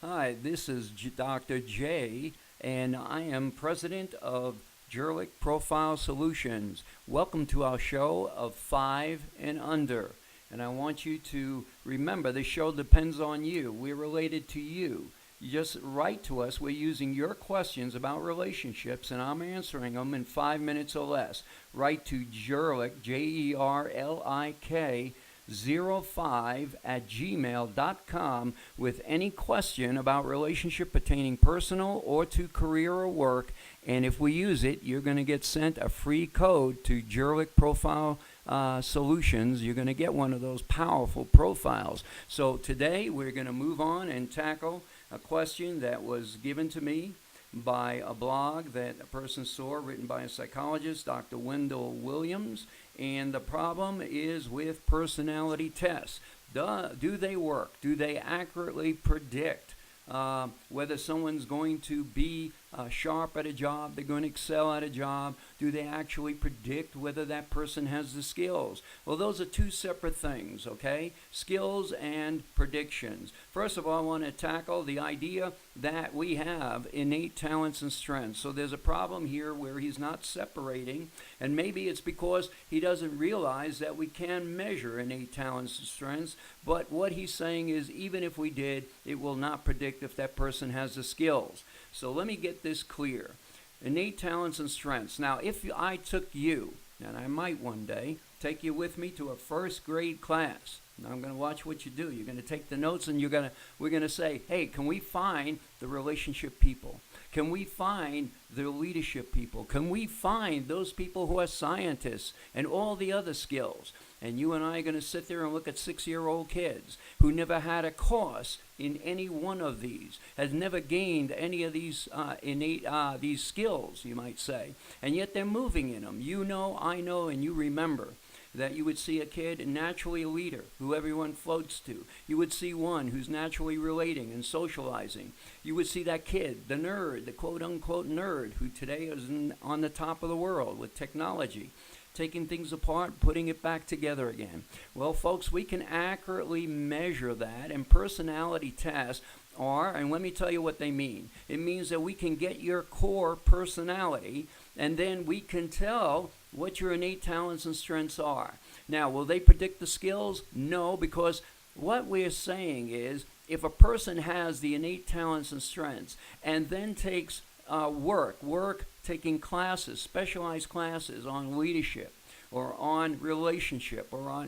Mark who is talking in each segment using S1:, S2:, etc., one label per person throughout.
S1: Hi, this is Dr. J, and I am president of Jurlic Profile Solutions. Welcome to our show of Five and Under. And I want you to remember the show depends on you. We're related to you. You just write to us. We're using your questions about relationships, and I'm answering them in 5 minutes or less. Write to Jurlik, Jerlik, 05 at gmail.com with any question about relationship pertaining personal or to career or work. And if we use it, you're going to get sent a free code to Jurlic Profile Solutions. You're going to get one of those powerful profiles. So today we're going to move on and tackle a question that was given to me by a blog that a person saw written by a psychologist, Dr. Wendell Williams. And the problem is with personality tests. Do they work? Do they accurately predict whether someone's going to be sharp at a job, they're going to excel at a job? Do they actually predict whether that person has the skills? Well, those are two separate things, okay? Skills and predictions. First of all, I want to tackle the idea that we have innate talents and strengths. So there's a problem here where he's not separating, and maybe it's because he doesn't realize that we can measure innate talents and strengths, but what he's saying is even if we did, it will not predict if that person has the skills. So let me get this clear. Innate talents and strengths. Now, if I took you, and I might one day, take you with me to a first grade class. Now, I'm going to watch what you do. You're going to take the notes, and we're going to say, hey, can we find the relationship people? Can we find the leadership people? Can we find those people who are scientists and all the other skills? And you and I are going to sit there and look at 6-year-old kids who never had a course in any one of these, has never gained any of these innate these skills, you might say, and yet they're moving in them. You know, I know, and you remember that you would see a kid naturally a leader who everyone floats to. You would see one who's naturally relating and socializing. You would see that kid, the nerd, the quote-unquote nerd, who today is on the top of the world with technology, taking things apart, putting it back together again. Well, folks, we can accurately measure that, and personality tests are, and let me tell you what they mean. It means that we can get your core personality, and then we can tell what your innate talents and strengths are. Now, will they predict the skills? No, because what we're saying is if a person has the innate talents and strengths and then takes work taking classes, specialized classes on leadership or on relationship or on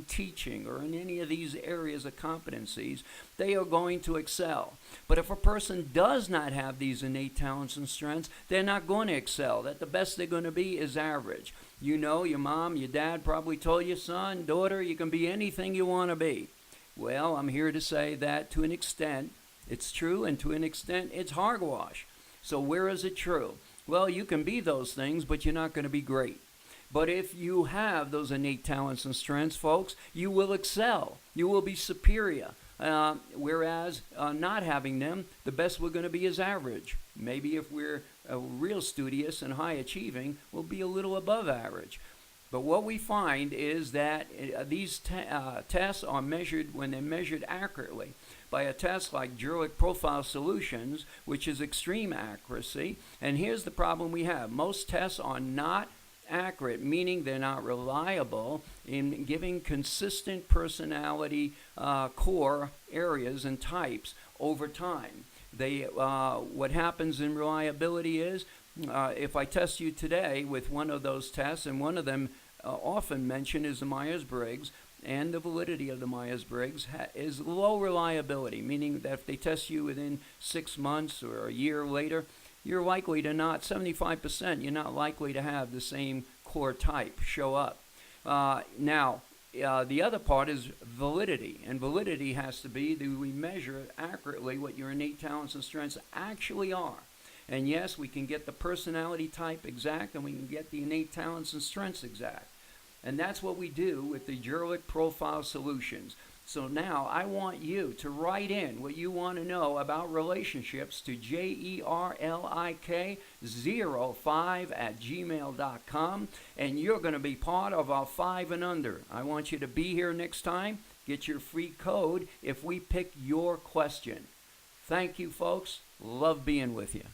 S1: teaching or in any of these areas of competencies, they are going to excel. But if a person does not have these innate talents and strengths, they're not going to excel. That the best they're going to be is average. You know, your mom, your dad probably told you, son, daughter, you can be anything you want to be. Well, I'm here to say that to an extent it's true, and to an extent it's hogwash. So where is it true? Well, you can be those things, but you're not going to be great. But if you have those innate talents and strengths, folks, you will excel. You will be superior. Whereas not having them, the best we're going to be is average. Maybe if we're real studious and high achieving, we'll be a little above average. But what we find is that these tests are measured, when they're measured accurately, by a test like Jurlic Profile Solutions, which is extreme accuracy. And here's the problem we have. Most tests are not accurate, meaning they're not reliable in giving consistent personality core areas and types over time. What happens in reliability is if I test you today with one of those tests, and one of them often mentioned is the Myers-Briggs, and the validity of the Myers-Briggs is low reliability, meaning that if they test you within 6 months or a year later, you're likely to not, 75%, you're not likely to have the same core type show up. Now, the other part is validity, and validity has to be, do we measure accurately what your innate talents and strengths actually are? And yes, we can get the personality type exact, and we can get the innate talents and strengths exact. And that's what we do with the Jurlic Profile Solutions. So now I want you to write in what you want to know about relationships to JERLIK05 at gmail.com, and you're going to be part of our 5 and Under. I want you to be here next time. Get your free code if we pick your question. Thank you, folks. Love being with you.